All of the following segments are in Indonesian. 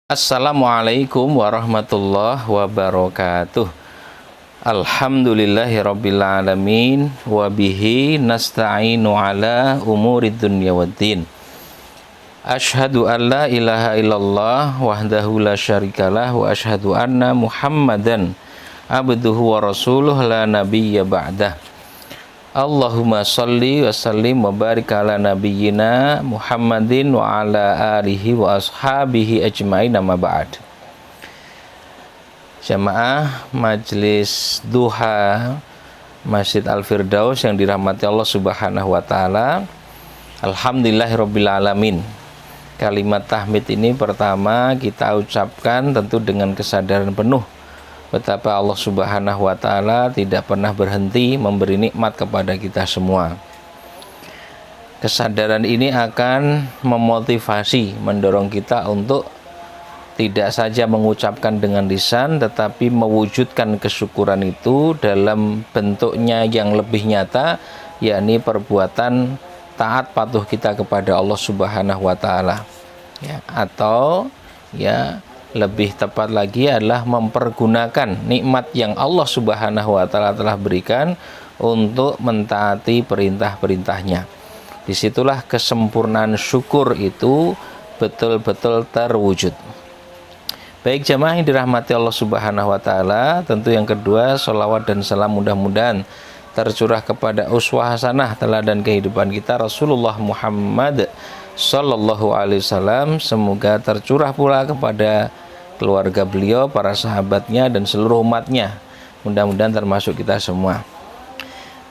Assalamualaikum warahmatullahi wabarakatuh. Alhamdulillahirabbil alamin wa bihi nasta'inu ala umurid dunya waddin. Asyhadu an la ilaha illallah wahdahu la syarikalah wa asyhadu anna Muhammadan abduhu wa rasuluh la nabiyya ba'dah. Allahumma salli wa sallim wa barik ala nabiyyina Muhammadin wa ala alihi wa ashabihi ajmain, amma ba'd. Jamaah Majelis Duha Masjid Al-Firdaus yang dirahmati Allah Subhanahu wa taala. Alhamdulillahirabbil alamin. Kalimat tahmid ini pertama kita ucapkan tentu dengan kesadaran penuh betapa Allah Subhanahu wa taala tidak pernah berhenti memberi nikmat kepada kita semua. Kesadaran ini akan memotivasi, mendorong kita untuk tidak saja mengucapkan dengan lisan, tetapi mewujudkan kesyukuran itu dalam bentuknya yang lebih nyata, yakni perbuatan taat patuh kita kepada Allah Subhanahu wa taala. Ya, atau ya lebih tepat lagi adalah mempergunakan nikmat yang Allah Subhanahu wa taala telah berikan untuk mentaati perintah-perintahnya. Disitulah kesempurnaan syukur itu betul-betul terwujud. Baik jamaah yang dirahmati Allah Subhanahu wa taala, tentu yang kedua sholawat dan salam mudah-mudahan tercurah kepada uswah hasanah teladan kehidupan kita Rasulullah Muhammad sallallahu alaihi wasallam, semoga tercurah pula kepada keluarga beliau, para sahabatnya dan seluruh umatnya. Mudah-mudahan termasuk kita semua.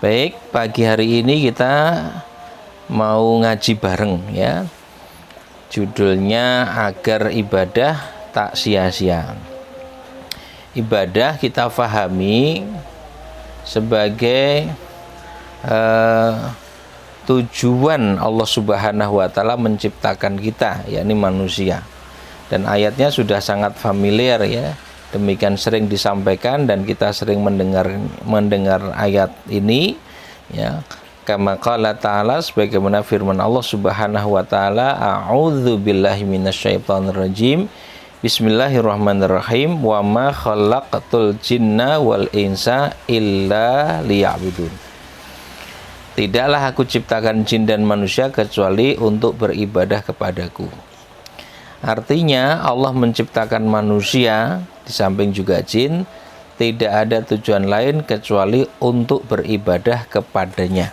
Baik, pagi hari ini kita mau ngaji bareng ya. Judulnya agar ibadah tak sia-sia. Ibadah kita fahami sebagai tujuan Allah Subhanahu wa taala menciptakan kita, yakni manusia. Dan ayatnya sudah sangat familiar ya. Demikian sering disampaikan dan kita sering mendengar ayat ini ya. Kama qala ta'ala, sebagaimana firman Allah Subhanahu wa taala, a'udzu billahi minasyaitonir rajim. Bismillahirrahmanirrahim. Wa ma khalaqtul jinna wal insa illa liya'budun. Tidaklah aku ciptakan jin dan manusia kecuali untuk beribadah kepadaku. Artinya Allah menciptakan manusia di samping juga jin, tidak ada tujuan lain kecuali untuk beribadah kepadanya.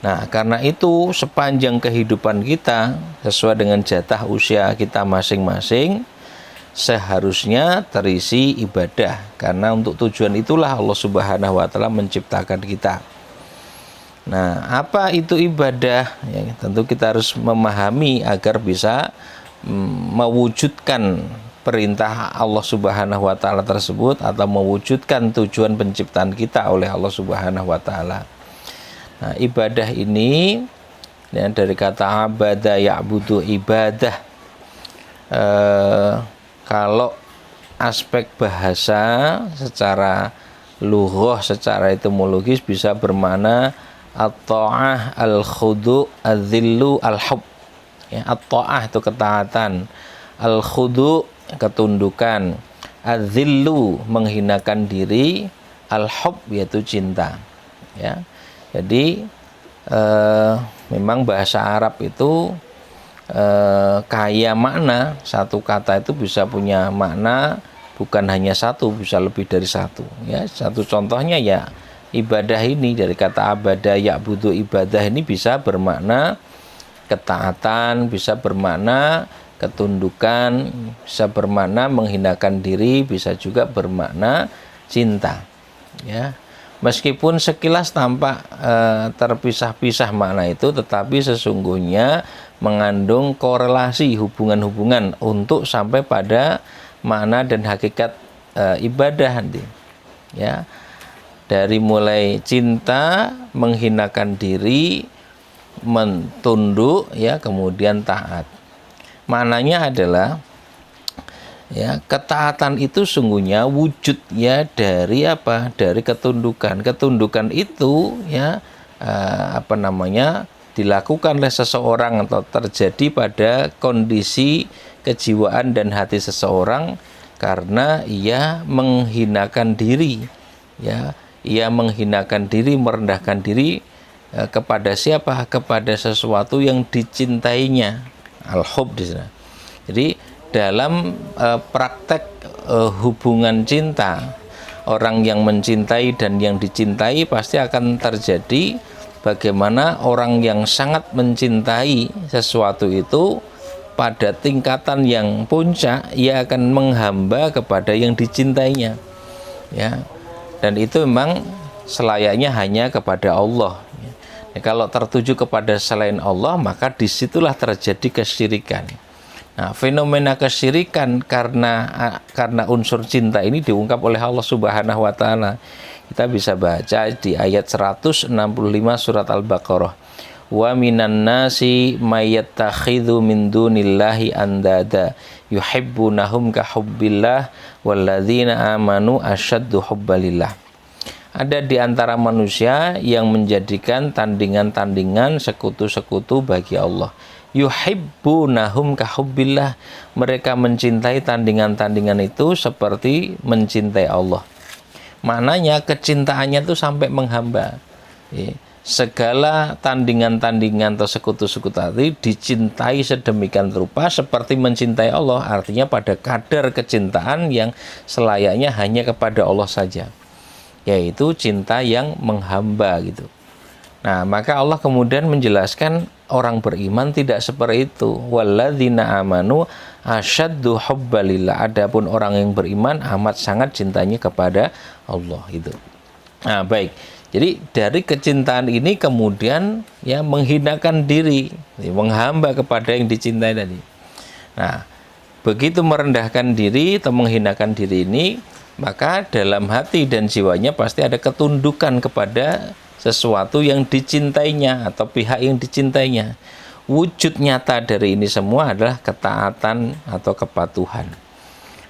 Nah, karena itu sepanjang kehidupan kita sesuai dengan jatah usia kita masing-masing seharusnya terisi ibadah, karena untuk tujuan itulah Allah Subhanahu wa taala menciptakan kita. Nah, apa itu ibadah? Ya, tentu kita harus memahami agar bisa mewujudkan perintah Allah Subhanahu wa taala tersebut atau mewujudkan tujuan penciptaan kita oleh Allah Subhanahu wa taala. Nah, ibadah ini ya, dari kata abada ya'budu ibadah. Kalau aspek bahasa secara lughah, secara etimologis bisa bermakna at-ta'ah, al-khudu', al-dhillu, al-hub. Ya, at-ta'ah itu ketaatan, al-khudu' ketundukan, al-dhillu menghinakan diri, al-hub yaitu cinta. Ya. Jadi memang bahasa Arab itu kaya makna, satu kata itu bisa punya makna bukan hanya satu, bisa lebih dari satu. Ya, satu contohnya ya ibadah ini, dari kata abada ya'budu ibadah ini bisa bermakna ketaatan, bisa bermakna ketundukan, bisa bermakna menghinakan diri, bisa juga bermakna cinta. Ya, meskipun sekilas tampak terpisah-pisah makna itu, tetapi sesungguhnya mengandung korelasi hubungan-hubungan untuk sampai pada makna dan hakikat ibadah nanti. Ya, dari mulai cinta, menghinakan diri, mentunduk, ya, kemudian taat. Maknanya adalah ya, ketaatan itu sungguhnya wujud ya dari apa? Dari ketundukan. Ketundukan itu ya dilakukan oleh seseorang atau terjadi pada kondisi kejiwaan dan hati seseorang karena ia menghinakan diri, ya, ia menghinakan diri, merendahkan diri kepada siapa? Kepada sesuatu yang dicintainya. Al-hub di sana. Jadi dalam praktek hubungan cinta, orang yang mencintai dan yang dicintai pasti akan terjadi bagaimana orang yang sangat mencintai sesuatu itu pada tingkatan yang puncak, ia akan menghamba kepada yang dicintainya, ya. Dan itu memang selayaknya hanya kepada Allah. Ya, kalau tertuju kepada selain Allah, maka disitulah terjadi kesyirikan. Nah, fenomena kesyirikan karena unsur cinta ini diungkap oleh Allah Subhanahu wa taala. Kita bisa baca di ayat 165 surat Al-Baqarah. Wa minan nasi mayattakhidhu min dunillahi andada yuhibbunahum ka hubbillah walladzina amanu asyaddu hubbalillah. Ada di antara manusia yang menjadikan tandingan-tandingan sekutu-sekutu bagi Allah. Yuhibbunahum ka hubbillah, mereka mencintai tandingan-tandingan itu seperti mencintai Allah. Maknanya kecintaannya itu sampai menghamba. Segala tandingan-tandingan atau sekutu-sekutu tadi dicintai sedemikian rupa seperti mencintai Allah. Artinya pada kadar kecintaan yang selayaknya hanya kepada Allah saja, yaitu cinta yang menghamba gitu. Nah, maka Allah kemudian menjelaskan orang beriman tidak seperti itu. Walladzina amanu asyaddu hubbalillah. Adapun orang yang beriman amat sangat cintanya kepada Allah itu. Nah, baik. Jadi dari kecintaan ini kemudian ya menghinakan diri, menghamba kepada yang dicintai tadi. Nah, begitu merendahkan diri atau menghinakan diri ini, maka dalam hati dan jiwanya pasti ada ketundukan kepada sesuatu yang dicintainya atau pihak yang dicintainya. Wujud nyata dari ini semua adalah ketaatan atau kepatuhan.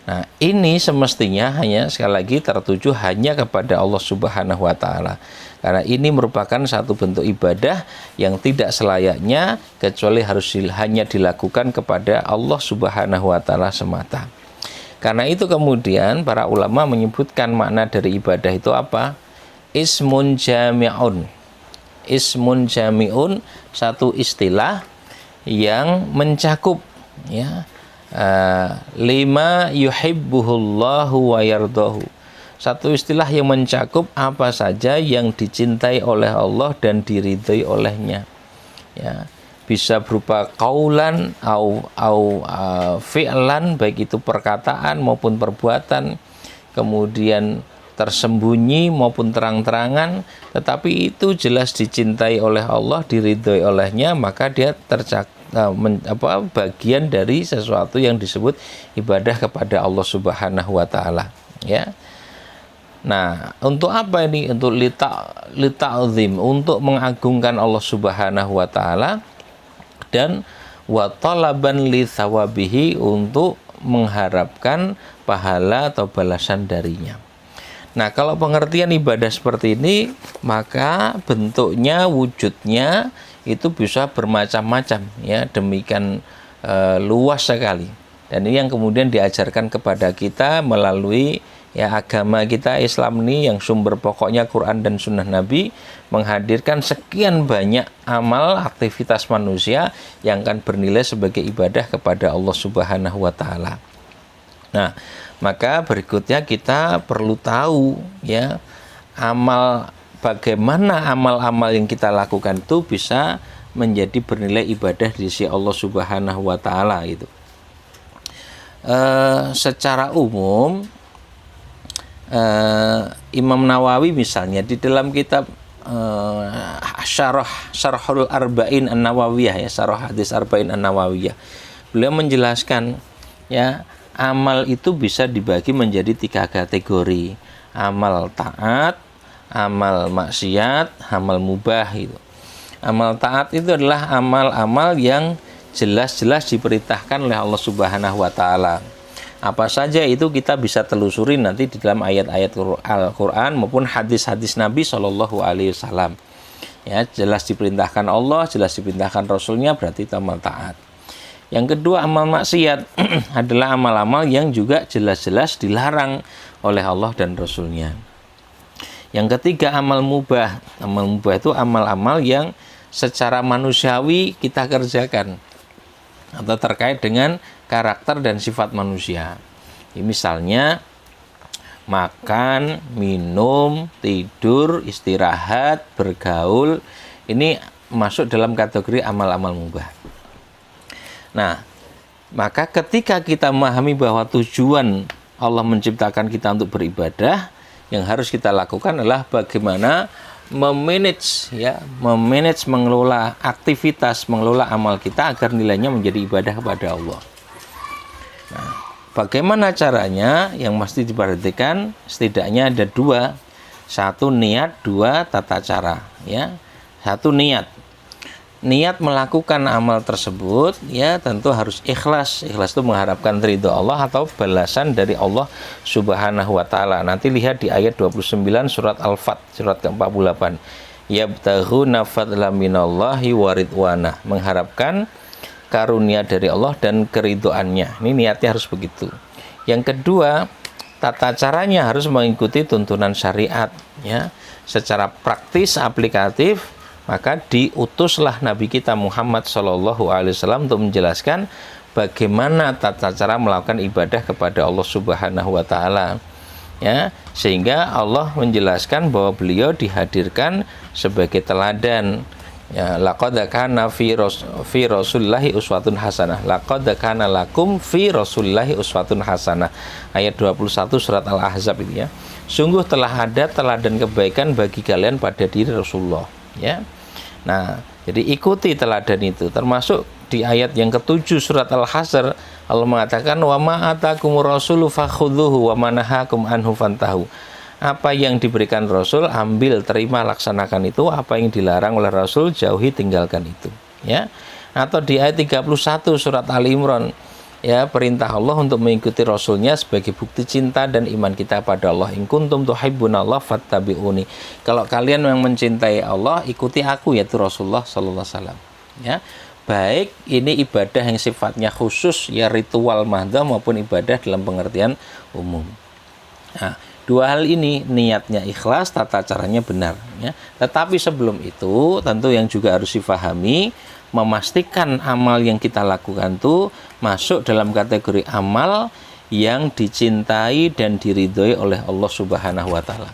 Nah, ini semestinya hanya sekali lagi tertuju hanya kepada Allah Subhanahu wa taala. Karena ini merupakan satu bentuk ibadah yang tidak selayaknya kecuali harus hanya dilakukan kepada Allah Subhanahu wa taala semata. Karena itu kemudian para ulama menyebutkan makna dari ibadah itu apa? Ismun jami'un. Ismun jami'un, satu istilah yang mencakup ya lima yuhibbuhullahu wa yardahu. Satu istilah yang mencakup apa saja yang dicintai oleh Allah dan diridhai olehnya. Ya, bisa berupa qaulan au fi'lan, baik itu perkataan maupun perbuatan, kemudian tersembunyi maupun terang-terangan, tetapi itu jelas dicintai oleh Allah, diridhai olehnya, maka dia bagian dari sesuatu yang disebut ibadah kepada Allah Subhanahu wa taala, ya. Nah, untuk apa ini? Untuk lita'zim, untuk mengagungkan Allah Subhanahu wa taala, dan wa talaban li thawabihi, untuk mengharapkan pahala atau balasan darinya. Nah, kalau pengertian ibadah seperti ini, maka bentuknya, wujudnya itu bisa bermacam-macam, ya, demikian luas sekali. Dan ini yang kemudian diajarkan kepada kita melalui ya agama kita Islam ini, yang sumber pokoknya Quran dan Sunnah Nabi, menghadirkan sekian banyak amal aktivitas manusia yang akan bernilai sebagai ibadah kepada Allah Subhanahu wa taala. Nah, maka berikutnya kita perlu tahu ya bagaimana amal-amal yang kita lakukan itu bisa menjadi bernilai ibadah di sisi Allah Subhanahu wa taala itu. Secara umum Imam Nawawi misalnya di dalam kitab Syarhul Arba'in An-Nawawiyah, ya, Syarah Hadis Arba'in An-Nawawiyah, beliau menjelaskan ya amal itu bisa dibagi menjadi 3 kategori: amal taat, amal maksiat, amal mubah itu. Amal taat itu adalah amal-amal yang jelas-jelas diperintahkan oleh Allah Subhanahu wa taala. Apa saja itu kita bisa telusuri nanti di dalam ayat-ayat Al-Qur'an maupun hadis-hadis Nabi Shallallahu alaihi wasallam. Ya, jelas diperintahkan Allah, jelas diperintahkan Rasulnya, berarti itu amal taat. Yang kedua, amal maksiat adalah amal-amal yang juga jelas-jelas dilarang oleh Allah dan Rasul-Nya. Yang ketiga, amal mubah. Amal mubah itu amal-amal yang secara manusiawi kita kerjakan atau terkait dengan karakter dan sifat manusia. Misalnya makan, minum, tidur, istirahat, bergaul, ini masuk dalam kategori amal-amal mubah. Nah, maka ketika kita memahami bahwa tujuan Allah menciptakan kita untuk beribadah, yang harus kita lakukan adalah bagaimana memanage, mengelola aktivitas, mengelola amal kita agar nilainya menjadi ibadah kepada Allah. Nah, bagaimana caranya? Yang mesti diperhatikan setidaknya ada dua. Satu niat, dua tata cara. Ya, satu niat. Niat melakukan amal tersebut, ya tentu harus ikhlas. Ikhlas itu mengharapkan ridho Allah atau balasan dari Allah Subhanahu wa Ta'ala. Nanti lihat di ayat 29 surat Al-Fat, surat ke-48. Yabtaghuna fadlan minallahi wa ridwana. Mengharapkan karunia dari Allah dan keridhoannya. Ini niatnya harus begitu. Yang kedua, tata caranya harus mengikuti tuntunan syariat, ya. Secara praktis, aplikatif, maka diutuslah Nabi kita Muhammad SAW untuk menjelaskan bagaimana tata cara melakukan ibadah kepada Allah Subhanahu wa Ta'ala. Ya, sehingga Allah menjelaskan bahwa beliau dihadirkan sebagai teladan. Ya, laqad kana fi Rasulillahi uswatun hasanah. Laqad kana lakum fi Rasulillahi uswatun hasanah. Ayat 21 surat Al-Ahzab itu, ya. Sungguh telah ada teladan kebaikan bagi kalian pada diri Rasulullah, ya. Nah, jadi ikuti teladan itu. Termasuk di ayat yang ke-7 surat Al-Hasr, Allah mengatakan wa ma atakumur rasulu fakhudhuhu wa ma nahakum anhu fantahu. Apa yang diberikan Rasul, ambil, terima, laksanakan itu. Apa yang dilarang oleh Rasul, jauhi, tinggalkan itu, ya. Atau di ayat 31 surat Ali Imran, ya, perintah Allah untuk mengikuti Rasulnya sebagai bukti cinta dan iman kita pada Allah. In kuntum tuhibbunallah fattabi'uni. Kalau kalian yang mencintai Allah, ikuti aku, yaitu Rasulullah sallallahu alaihi wasallam, ya. Baik ini ibadah yang sifatnya khusus, ya ritual mahdhah, maupun ibadah dalam pengertian umum. Nah, dua hal ini niatnya ikhlas, tata caranya benar, ya. Tetapi sebelum itu tentu yang juga harus difahami, memastikan amal yang kita lakukan itu masuk dalam kategori amal yang dicintai dan diridhoi oleh Allah Subhanahu wa Ta'ala,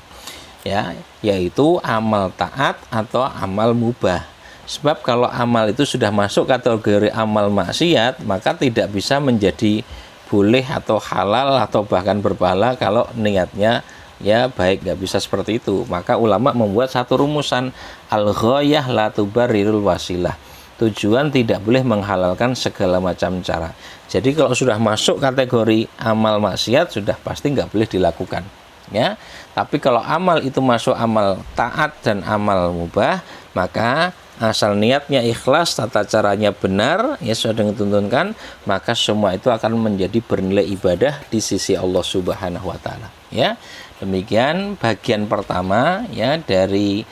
ya, yaitu amal taat atau amal mubah. Sebab kalau amal itu sudah masuk kategori amal maksiat, maka tidak bisa menjadi boleh atau halal atau bahkan berpahala kalau niatnya, ya, baik, nggak bisa seperti itu. Maka ulama membuat satu rumusan, al-ghayah la tubarrirul wasilah. Tujuan tidak boleh menghalalkan segala macam cara. Jadi kalau sudah masuk kategori amal maksiat, sudah pasti nggak boleh dilakukan, ya. Tapi kalau amal itu masuk amal taat dan amal mubah, maka asal niatnya ikhlas, tata caranya benar, ya, sesuai dengan tuntunan, maka semua itu akan menjadi bernilai ibadah di sisi Allah Subhanahu wa Ta'ala, ya. Demikian bagian pertama, ya, dari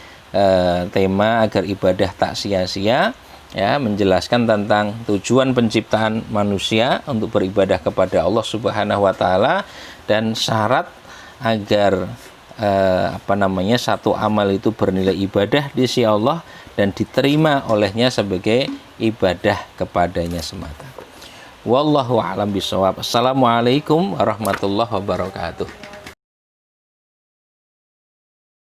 tema agar ibadah tak sia-sia, ya, menjelaskan tentang tujuan penciptaan manusia untuk beribadah kepada Allah Subhanahu wa Ta'ala dan syarat agar satu amal itu bernilai ibadah di sisi Allah dan diterima olehnya sebagai ibadah kepadanya semata. Wallahu a'lam bishawab. Assalamualaikum warahmatullahi wabarakatuh.